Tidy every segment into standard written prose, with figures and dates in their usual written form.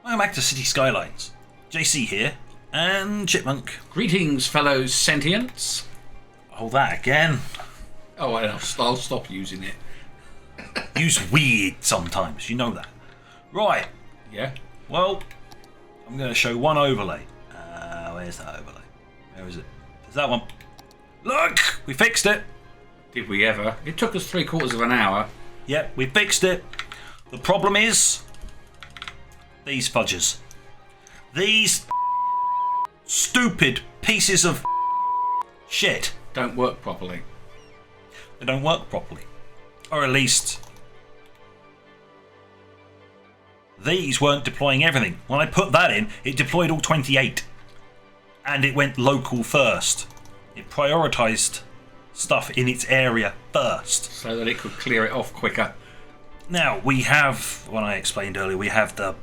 Welcome back to Cities Skylines. JC here, and Chipmunk. Greetings, fellow sentients. Oh, that again. Oh, I'll stop using it. Use weird sometimes, you know that. Right. Yeah. Well, I'm going to show one overlay. Where's that overlay? Where is it? There's that one. Look! We fixed it. Did we ever? It took us 3/4 of an hour. Yep, we fixed it. The problem is these fudgers. These stupid pieces of shit Don't work properly. They don't work properly. Or at least these weren't deploying everything. When I put that in, it deployed all 28. And it went local first. It prioritized stuff in its area first. So that it could clear it off quicker. Now, we have, when I explained earlier, we have the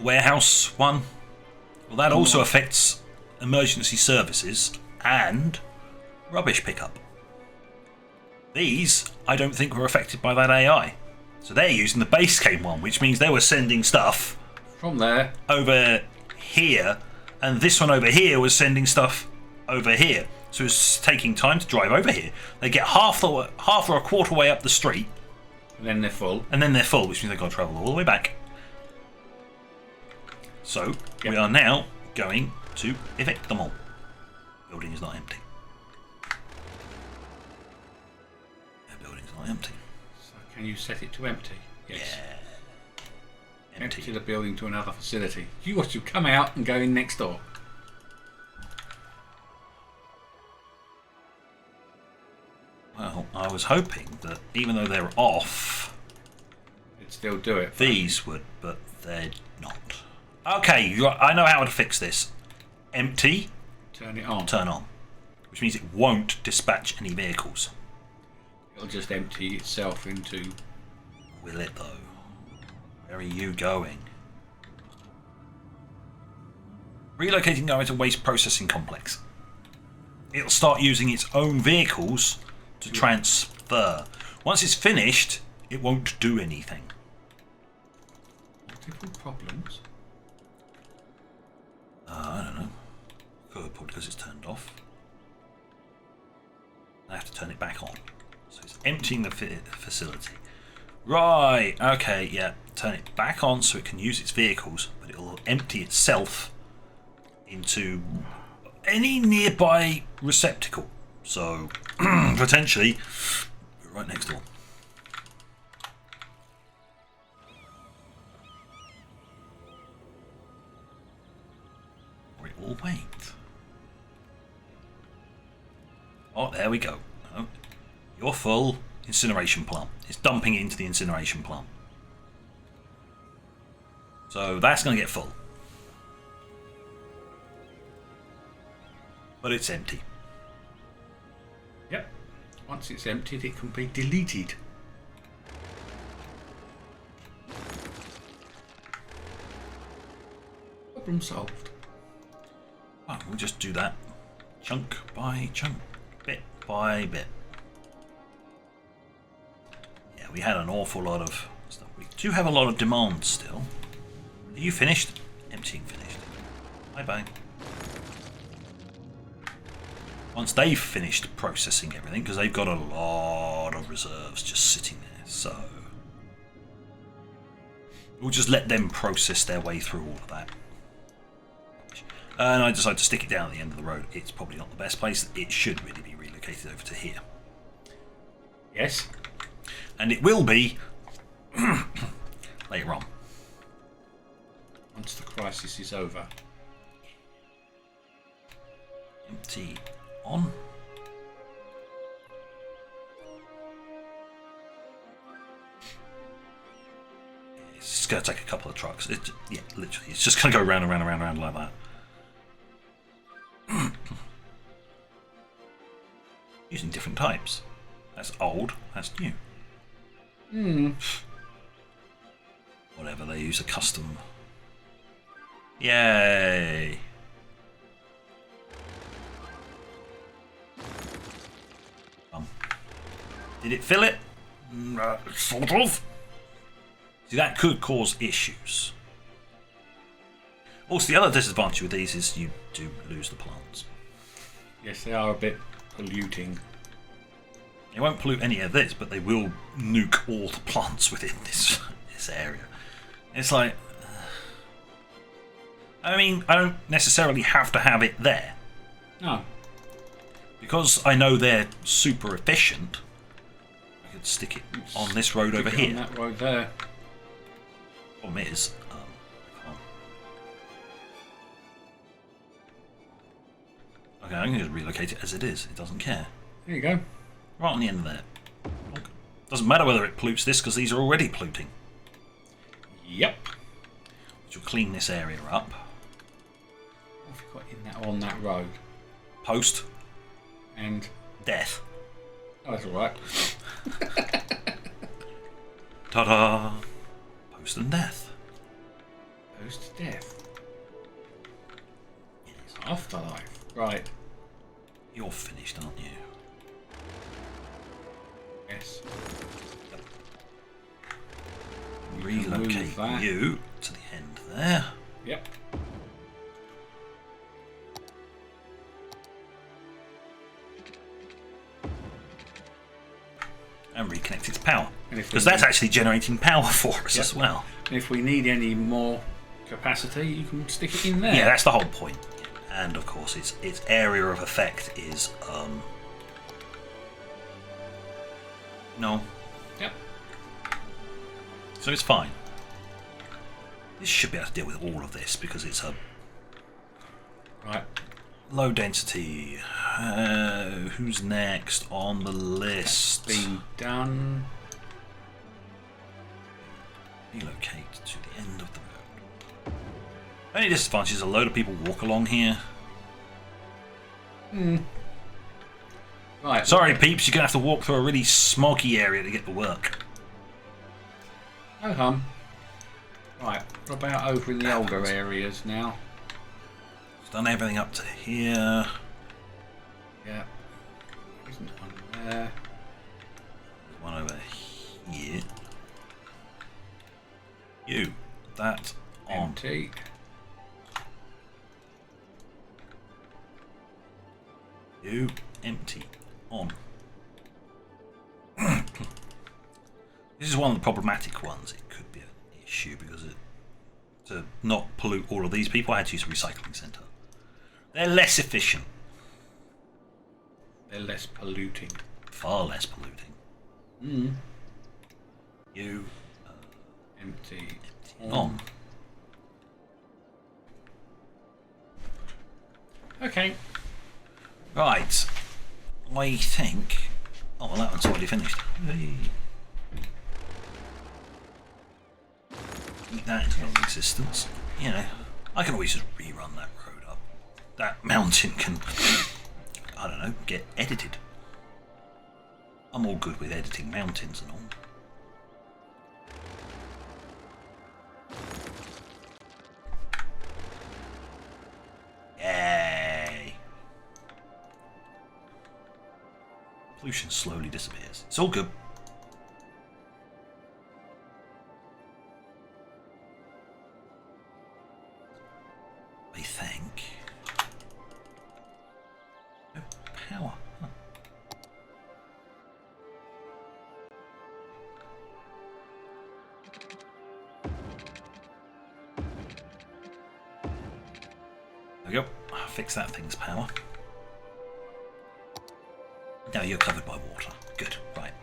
warehouse one. Well, that also affects emergency services and rubbish pickup. These, I don't think, were affected by that AI. So they're using the base game one, which means they were sending stuff from there over here, and this one over here was sending stuff over here. So it's taking time to drive over here. They get half or a quarter way up the street, and then they're full. And then they're full, which means they've got to travel all the way back. So we are now going to evict them all. Building is not empty. The building's not empty. So can you set it to empty? Yes. Yeah. Empty the building to another facility. You want to come out and go in next door. Well, I was hoping that even though they're off, it'd still do it. These would, but they're not. Okay, I know how to fix this. Empty. Turn it on. Turn on. Which means it won't dispatch any vehicles. It'll just empty itself into... Will it though? Where are you going? Relocating going to waste processing complex. It'll start using its own vehicles to transfer. Once it's finished, it won't do anything. Multiple problems? I don't know. Probably because it's turned off. I have to turn it back on. So it's emptying the facility. Right, okay, yeah. Turn it back on so it can use its vehicles, but it'll empty itself into any nearby receptacle. So, potentially, right next door. Or it will wait. Oh, there we go. Oh, you're full. Incineration plant. It's dumping it into the incineration plant. So that's going to get full. But it's empty. Yep. Once it's emptied, it can be deleted. Problem solved. Well, we'll just do that chunk by chunk, bit by bit. Yeah, we had an awful lot of stuff. We do have a lot of demand still. Are you finished? Emptying finished. Bye-bye. Once they've finished processing everything, because they've got a lot of reserves just sitting there, so we'll just let them process their way through all of that. And I decided to stick it down at the end of the road. It's probably not the best place. It should really be relocated over to here. Yes. And it will be later on. Once the crisis is over. Empty on. It's just going to take a couple of trucks. Yeah, literally. It's just going to go round and round and round and round like that. Using different types. That's old, that's new. Whatever, they use a custom. Yay! Did it fill it? Sort of. See, that could cause issues. Also, the other disadvantage with these is you do lose the plants. Yes, they are a bit polluting. They won't pollute any of this, but they will nuke all the plants within this area. It's like, I mean, I don't necessarily have to have it there. No. Because I know they're super efficient, I could stick it on this road over here. On that road there. Problem is, okay, I can just relocate it as it is. It doesn't care. There you go. Right on the end of there. Doesn't matter whether it pollutes this because these are already polluting. Yep. Which will clean this area up. What have you got in that on that road? Post. And Death. oh, that's alright. Ta-da! Post and death. Post death. Yes. Afterlife. Right. You're finished, aren't you? Yes. Relocate you to the end there. Yep. And reconnect its power. Because that's actually generating power for us as well. And if we need any more capacity, you can stick it in there. Yeah, that's the whole point. And of course, its area of effect is no. Yep. So it's fine. This should be able to deal with all of this because it's a right. Low density. Who's next on the list? Been done. Relocate to the end of the road. Only disadvantage is a load of people walk along here. Right. Sorry, peeps, you're gonna have to walk through a really smoggy area to get to work. No hum. Right. What about over in the older areas now? Done everything up to here. Yeah. Isn't one there? There's one over here. You. That on. Empty. You. Empty. On. This is one of the problematic ones. It could be an issue because to not pollute all of these people, I had to use a recycling centre. They're less efficient. They're less polluting. Far less polluting. You. Empty. On. Okay. Right. I think. Oh, well, that one's already finished. Hey. Keep that into non-existence. You know, I can always just rerun that road up. That mountain can, I don't know, get edited. I'm all good with editing mountains and all. Yay! Pollution slowly disappears. It's all good. I think. No power. Huh. There we go. Fix that thing's power. Now you're covered by water. Good. Right.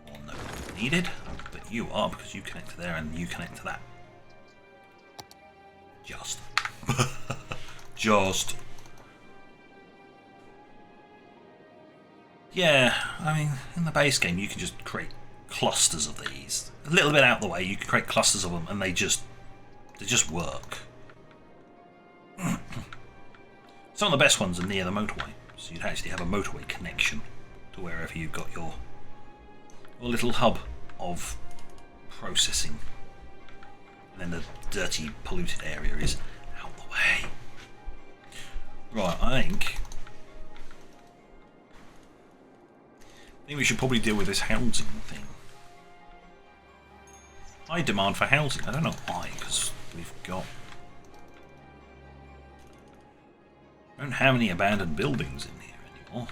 More no needed, but you are because you connect to there and you connect to that. Just. Just. Yeah, I mean, in the base game you can just create clusters of these. A little bit out of the way, you can create clusters of them and they just work. Some of the best ones are near the motorway, so you'd actually have a motorway connection to wherever you've got your little hub of processing. And then the dirty, polluted area is out the way. Right, I think we should probably deal with this housing thing. High demand for housing. I don't know why, because we've got... I don't have any abandoned buildings in here anymore.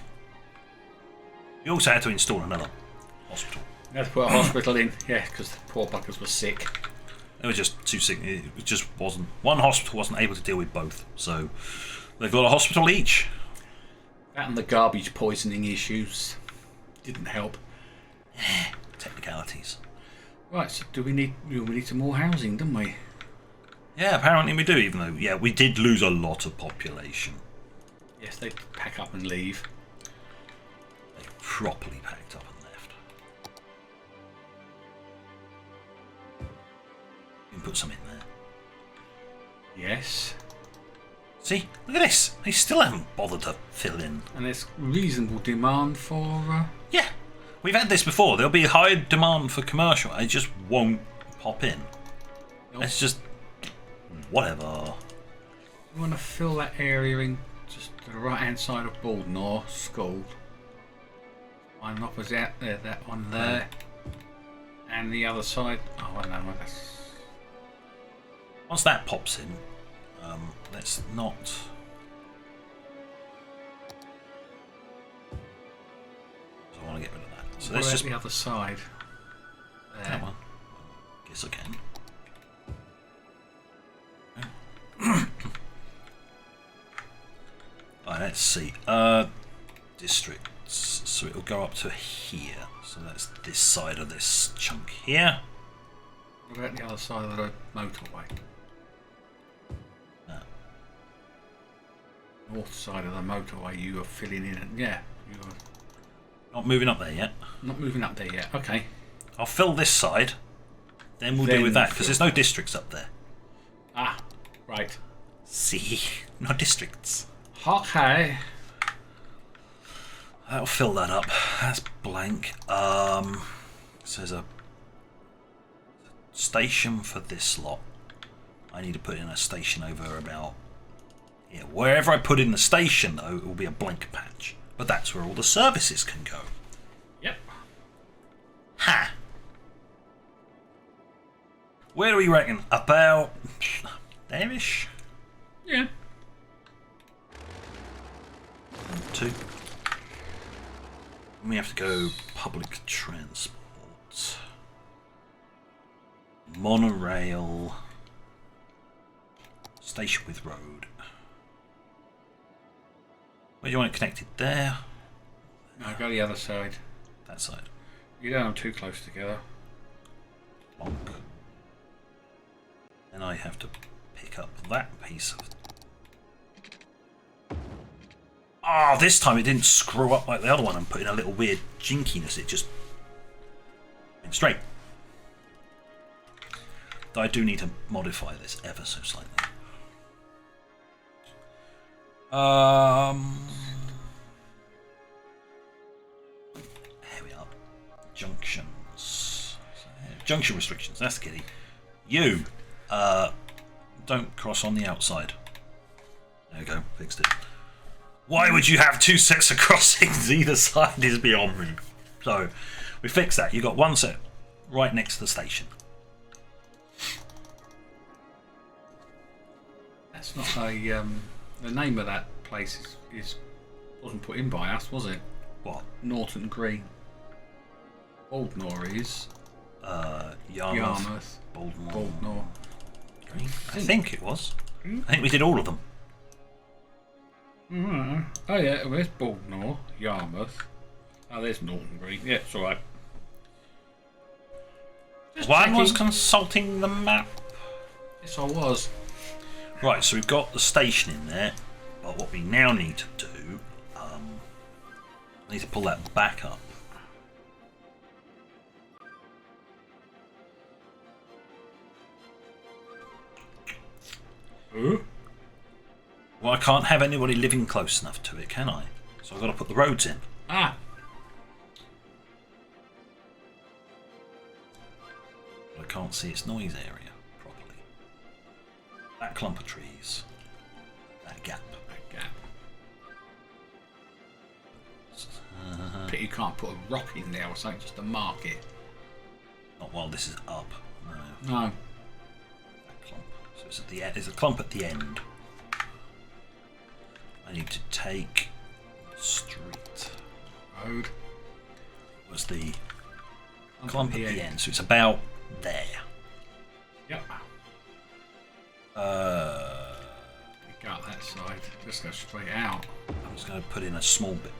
We also had to install another hospital. You had to put a hospital in, yeah, because the poor buggers were sick. They were just too sick. It just wasn't... One hospital wasn't able to deal with both, so they've got a hospital each. That and the garbage poisoning issues didn't help. Technicalities. Right, so we need some more housing, don't we? Yeah, apparently we do, even though, yeah, we did lose a lot of population. Yes, they pack up and leave. They properly packed up and left. You can put some in there. Yes. See, look at this. They still haven't bothered to fill in. And there's reasonable demand for... Yeah, we've had this before. There'll be high demand for commercial. It just won't pop in. Nope. It's just... whatever. You want to fill that area in just to the right-hand side of Baldenor School. One opposite there, that one there. And the other side... Oh, I know, that's... Once that pops in, let's not... So I want to get rid of that. So let's just... the other side. There. That one. Guess I can. Right, let's see. Districts. So it'll go up to here. So that's this side of this chunk here. What about the other side of the motorway? No. North side of the motorway you are filling in, and yeah, you are Not moving up there yet. not moving up there yet. Okay. I'll fill this side. Then we'll deal with that, because there's no districts up there. Ah, right. See? No districts. Okay. That'll fill that up. That's blank. So there's a station for this lot. I need to put in a station over about here. Wherever I put in the station, though, it will be a blank patch. But that's where all the services can go. Yep. Ha! Where do we reckon? About there-ish? Yeah. 1, 2. We have to go public transport. Monorail. Station with road. Where do you want it connected? There? No, go the other side. That side. You don't have too close together. Bonk. Then I have to pick up that piece of... Ah, this time it didn't screw up like the other one and put in a little weird jinkiness. It just went straight. Though I do need to modify this ever so slightly. Here we are. Junctions. Junction restrictions. That's the kitty. You don't cross on the outside. There we go. Fixed it. Why would you have two sets of crossings either side is beyond me. So we fixed that. You got one set right next to the station. That's not a the name of that place is wasn't put in by us, was it? What? Norton Green. Baldenor is Yarmouth. Baldenor. Green. I think it was. I think we did all of them. Oh yeah, there's Baldenor, Yarmouth. Oh, there's Norton Green. Yeah, it's alright. One was consulting the map. Yes, I was. Right, so we've got the station in there, but what we now need to do, I need to pull that back up. Well, I can't have anybody living close enough to it, can I? So I've got to put the roads in. Ah. But I can't see its noise area properly. That clump of trees. That gap. That gap. Pity you can't put a rock in there or something just to mark it. Not while this is up. No. No. That clump. So it's at the end. There's a clump at the end. I need to take street. Road. Was the clump at the end. So it's about there. Yep. Go up that side. Just go straight out. I'm just going to put in a small bit.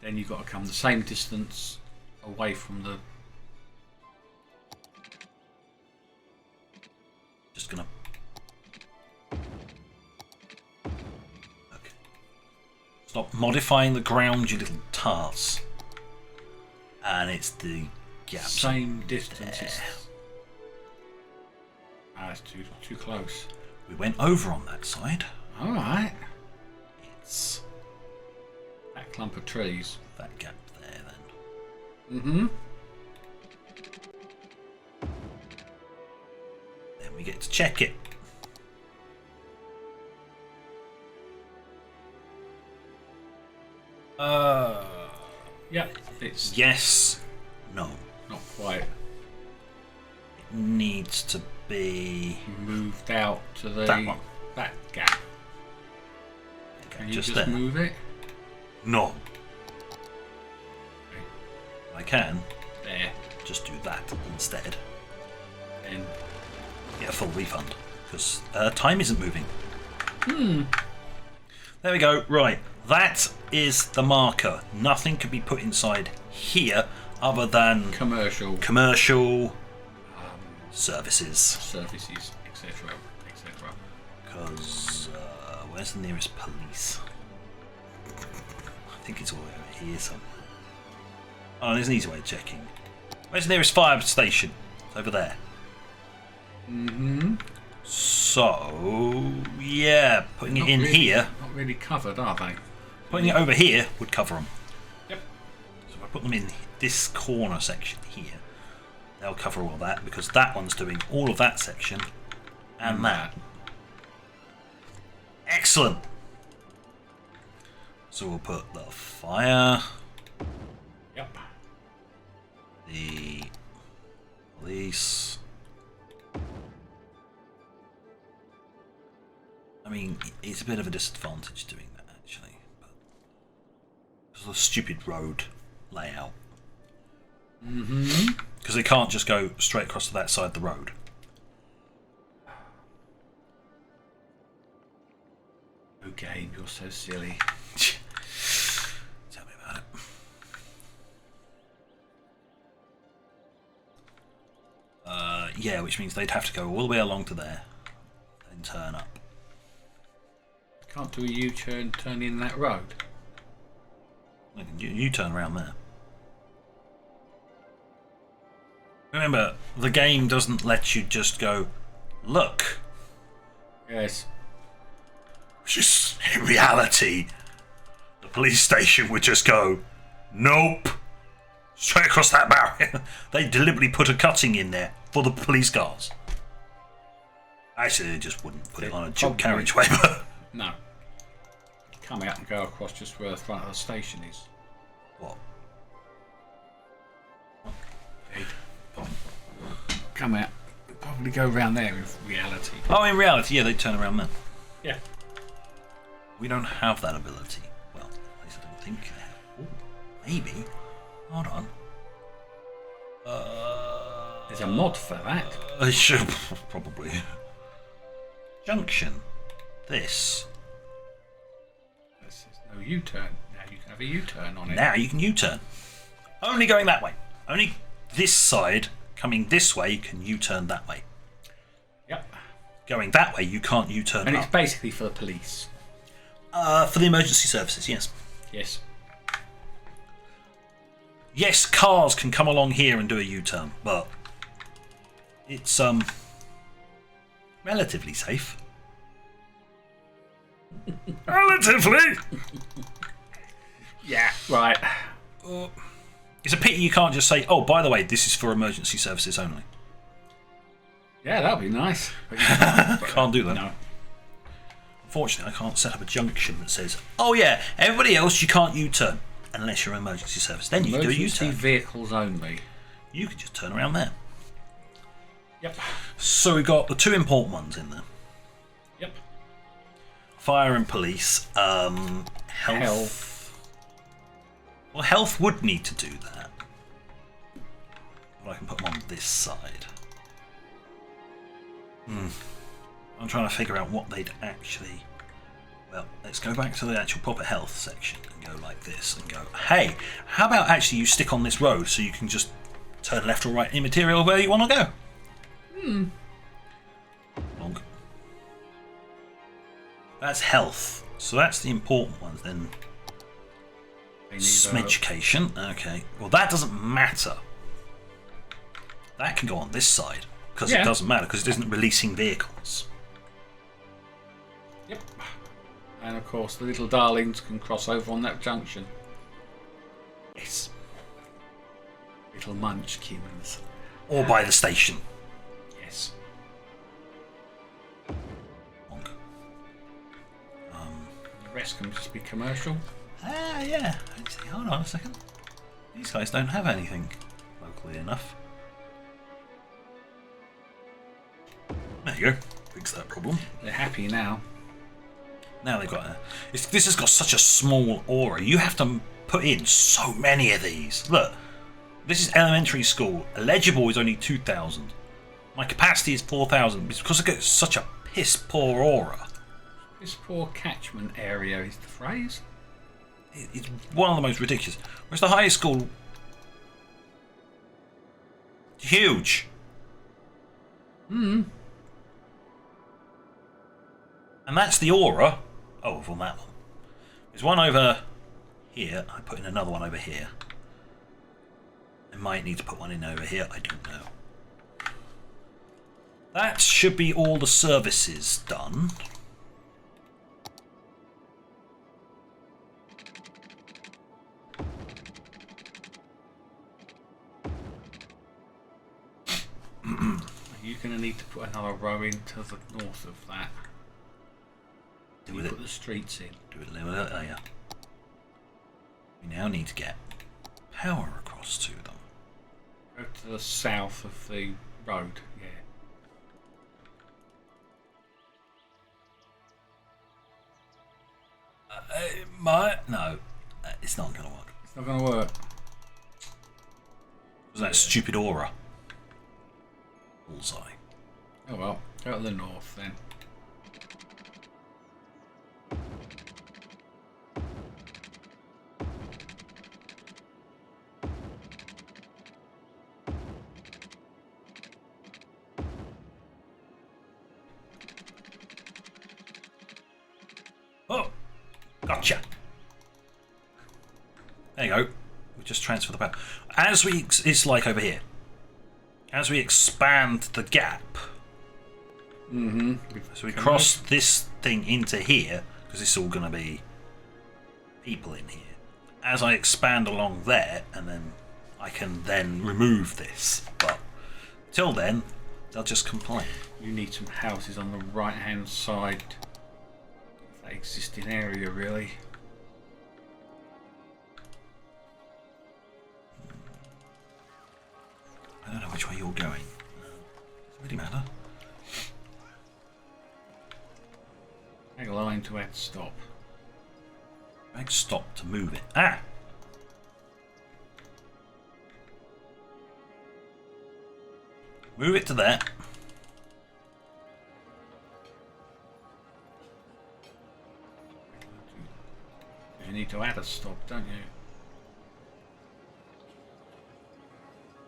Then you've got to come the same distance away from the. Just going to. Okay. Stop modifying the ground, you little tarts. And it's the gap. Same distance. That's too close. We went over on that side. All right. It's That clump of trees. that gap there then. Mm-hmm. Then we get to check it. Yep. It's Yes. No. not quite It needs to be moved out to the that one. that gap. Can you just there. move it? No. I can There. just do that instead. And Get a full refund because time isn't moving. Hmm. There we go. Right. That is the marker. Nothing can be put inside here other than commercial commercial services. services, etc., etc. Because where's the nearest police? I think it's all over here somewhere. Oh, there's an easy way of checking. Where's the nearest fire station? It's over there. Mm-hmm. So, yeah, putting it in here, Not really covered, are they? putting it over here would cover them. Yep. So if I put them in this corner section here, they'll cover all that because that one's doing all of that section and that. Excellent. So we'll put the fire, Yep. the police. I mean, it's a bit of a disadvantage doing that actually, but because of the stupid road layout. Mm-hmm. Because they can't just go straight across to that side of the road. Okay, you're so silly. Tell me about it. Yeah, which means they'd have to go all the way along to there and turn up. Can't do a U-turn, turn in that road. You turn around there. Remember, the game doesn't let you just go, look. Yes. Just in reality, the police station would just go, nope, straight across that barrier. They deliberately put a cutting in there for the police cars. Actually, they just wouldn't put it on a dual carriageway, but No. Come out and go across just where the front of the station is. what? Come out. Probably go around there in reality. Oh, in reality, yeah, they turn around there. Yeah. We don't have that ability. Well, at least I don't think they have. Ooh, maybe. Hold on. There's a mod for that. Sure, probably. Junction. This. There's no U-turn. Now you can have a U-turn on it. Now you can U-turn. Only going that way. Only this side coming this way can U-turn that way. Yep. Going that way, you can't U-turn And up. it's basically for the police. For the emergency services, yes. Yes. Yes, cars can come along here and do a U-turn, but it's relatively safe. Relatively. Yeah. Right. It's a pity you can't just say, "Oh, by the way, this is for emergency services only." Yeah, that'd be nice. But Can't do that. No. Unfortunately, I can't set up a junction that says, "Oh yeah, everybody else, you can't U-turn unless you're an emergency service. Then you can do a Emergency U-turn. vehicles only. You can just turn around there." Yep. So we've got the two important ones in there: Yep. fire and police. Health. Well, health would need to do that, but I can put them on this side. I'm trying to figure out what they'd actually... Well, let's go back to the actual proper health section and go like this and go, hey, how about actually you stick on this road so you can just turn left or right in material where you want to go? Long. That's health. So that's the important ones. Then smidgecation. Okay. Well, that doesn't matter. That can go on this side. Because it doesn't matter, because it isn't releasing vehicles. Yep. And of course, the little darlings can cross over on that junction. Yes. Little munchkins. Or by the station. Yes. Long. The rest can just be commercial. Yeah. Actually, hold on a second. These guys don't have anything locally enough. There you go. Fix that problem. They're happy now. Now they've got this has got such a small aura. You have to put in so many of these. Look, this is elementary school. Eligible is only 2,000. My capacity is 4,000. It's because I get such a piss poor aura. Piss poor catchment area is the phrase. It's one of the most ridiculous. Whereas the highest school, huge. And that's the aura. Oh, from that one. There's one over here. I put in another one over here. I might need to put one in over here. I don't know. That should be all the services done. You're going to need to put another row into the north of that. Do it. Put the streets in. Do it a little earlier. We now need to get power across to them. Go to the south of the road, yeah. No, it's not going to work. It's not going to work. Was that stupid aura? Bullseye. Oh well, go to the north then. Oh, gotcha. There you go. We just transfer the power. As we, it's like over here. As we expand the gap, so we cross this thing into here, because it's all going to be people in here. As I expand along there, and then I can then remove this. But till then, they'll just complain. You need some houses on the right hand side of that existing area, really. I don't know which way you're going. Doesn't really matter. Drag a line to add stop. Drag stop to move it. Ah! Move it to there. You need to add a stop, don't you?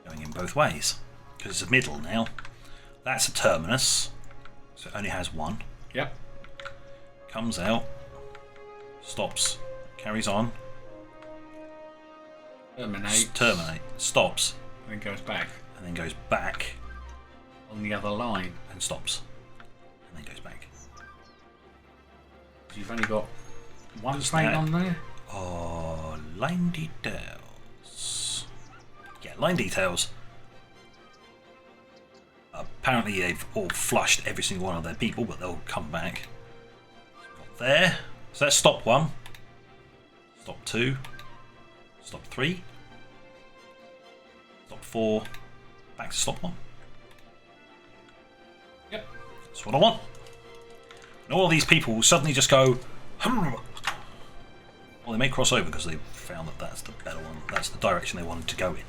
Going in both ways. Because it's a middle now. That's a terminus. So it only has one. Yep. Comes out. Stops. Carries on. Terminate. Stops. And then goes back. And then goes back. On the other line. And stops. And then goes back. You've only got one train on there? Oh, line details. Yeah, line details. Apparently they've all flushed every single one of their people, but they'll come back. Got there. So that's stop 1. Stop 2. Stop 3. Stop 4. Back to stop 1. Yep. That's what I want. And all of these people will suddenly just go... Well, they may cross over because they found that that's the better one. That's the direction they wanted to go in.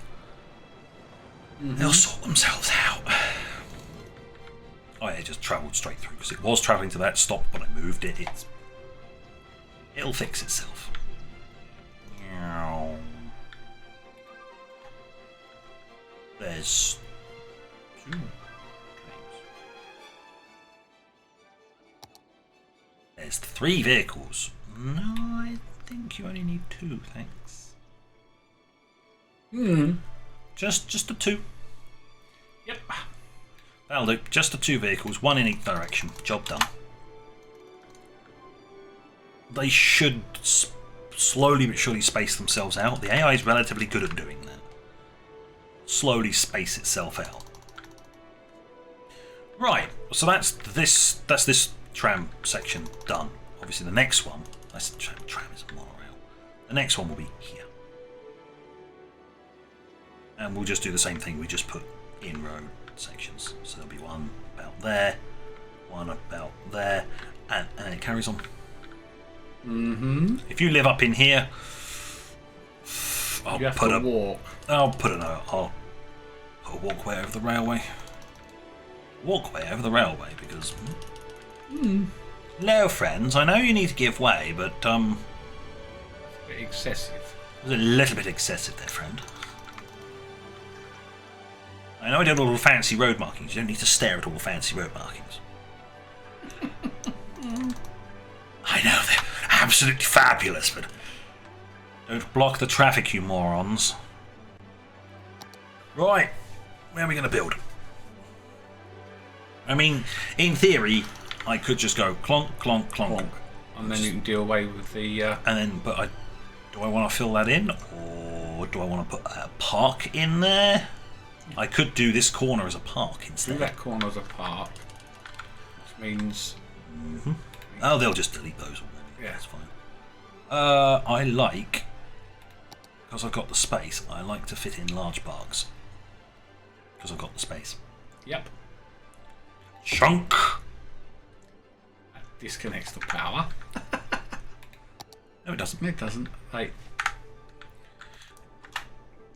Mm-hmm. They'll sort themselves out. Oh yeah, it just travelled straight through because it was travelling to that stop, but I moved it. It'll fix itself. There's 2. There's 3 vehicles. No, I think you only need 2, thanks. Just the 2. Yep. That'll do. Just the 2 vehicles, 1 in each direction. Job done. They should slowly but surely space themselves out. The AI is relatively good at doing that. Slowly space itself out. Right, so that's this tram section done. Obviously the next one, tram is a monorail. The next one will be here. And we'll just do the same thing, we just put in road sections. So there'll be one about there, one about there, and then it carries on. If you live up in here, I'll put a walkway over the railway. Walkway over the railway because hello friends, I know you need to give way, but it's a bit excessive. It was a little bit excessive there, friend. I know I did all the fancy road markings, you don't need to stare at all the fancy road markings. I know, they're absolutely fabulous, but don't block the traffic, you morons. Right, where are we going to build? I mean, in theory, I could just go clonk, clonk, clonk. Clonk. And then you can do away with the... And then, but do I want to fill that in? Or do I want to put a park in there? I could do this corner as a park instead. Do that corner as a park. Which means... Oh, they'll just delete those already. Yeah. That's fine. I like... Because I've got the space, I like to fit in large parks. Because I've got the space. Yep. Chunk! That disconnects the power. No, it doesn't. It doesn't. Like,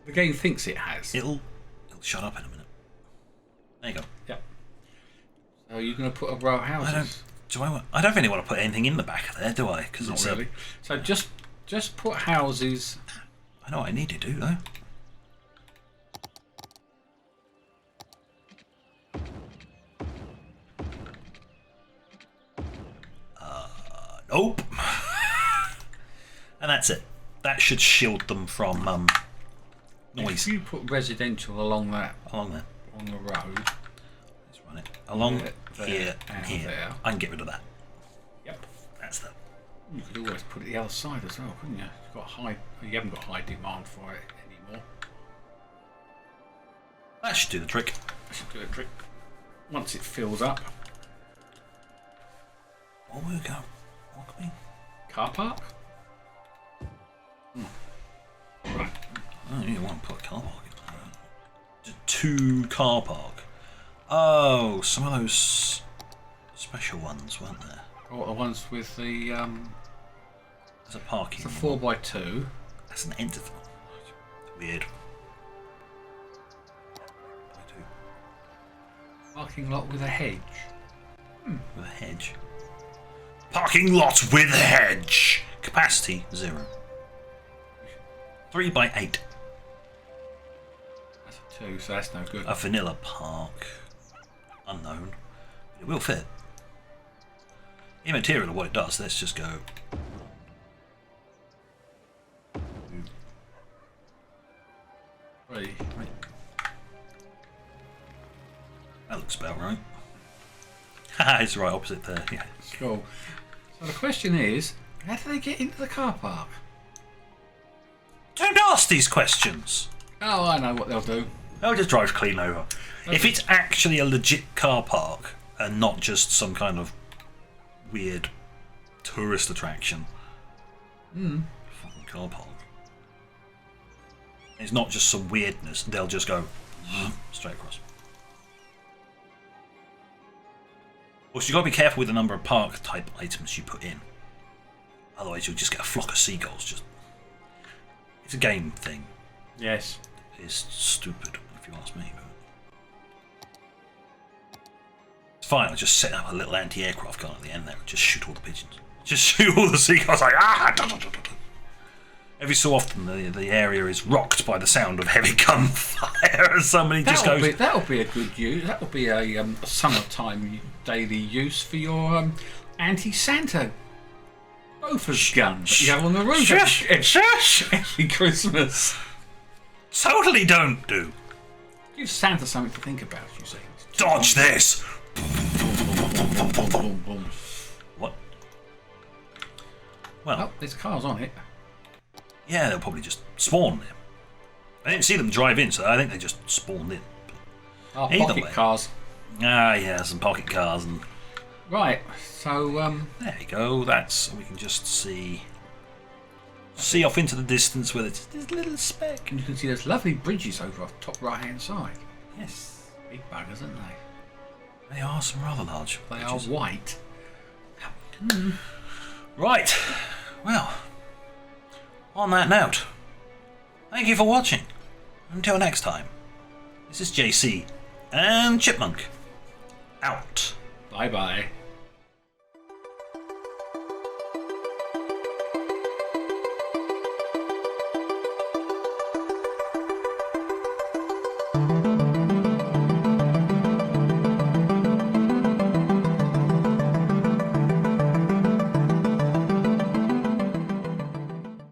the game thinks it has. It'll shut up in a minute. There you go. Yep. So you're going to put a row of houses? I don't really want to put anything in the back of there, do I? Because not really. So just put houses. I know what I need to do though. Nope. And that's it. That should shield them from noise. If you put residential along there, along the road. Let's run it along here and here. There. I can get rid of that. Yep. That's that. You could always put it the other side as well, couldn't you? You haven't got high demand for it anymore. That should do the trick. That should do the trick. Once it fills up. Oh, we'll go. What can we? Car park? Right. Oh, you want to put a car park in there. Just 2 car park. Oh, some of those special ones, weren't there? Oh, the ones with the there's a parking. It's a 4x2. That's an entity. Weird. Parking lot with a hedge. With a hedge. Parking lot with a hedge. Capacity 0. 3x8. That's a 2, so that's no good. A vanilla park. Unknown. It will fit. Immaterial of what it does. Let's just go. Right. That looks about right. Haha, it's right opposite there. Yeah. Cool. So the question is, how do they get into the car park? Don't ask these questions. Oh, I know what they'll do. I'll just drive clean over. If it's actually a legit car park and not just some kind of weird tourist attraction. Fucking car park. It's not just some weirdness. They'll just go straight across. Also, you've got to be careful with the number of park type items you put in. Otherwise, you'll just get a flock of seagulls. It's a game thing. Yes. It's stupid, if you ask me. It's fine. I'll just set up a little anti-aircraft gun at the end there and just shoot all the pigeons. Just shoot all the seagulls like Every so often, the area is rocked by the sound of heavy gunfire, and somebody just goes. That'll be a good use. That'll be a summertime daily use for your anti-Santa Boffa's gun that you have on the roof every Christmas. Totally don't do. Give Santa something to think about. You see. Dodge this. What? Well, oh, there's cars on it. Yeah, they'll probably just spawn there. I didn't see them drive in, so I think they just spawned in. Oh, pocket cars. Ah, yeah, some pocket cars and. Right, so there you go. That's we can just see off into the distance where it's this little speck. And you can see those lovely bridges over off the top right-hand side. Yes, big buggers, aren't they? They are some rather large. They are white. Right. Well. On that note, thank you for watching. Until next time, this is JC and Chipmunk. Out. Bye bye.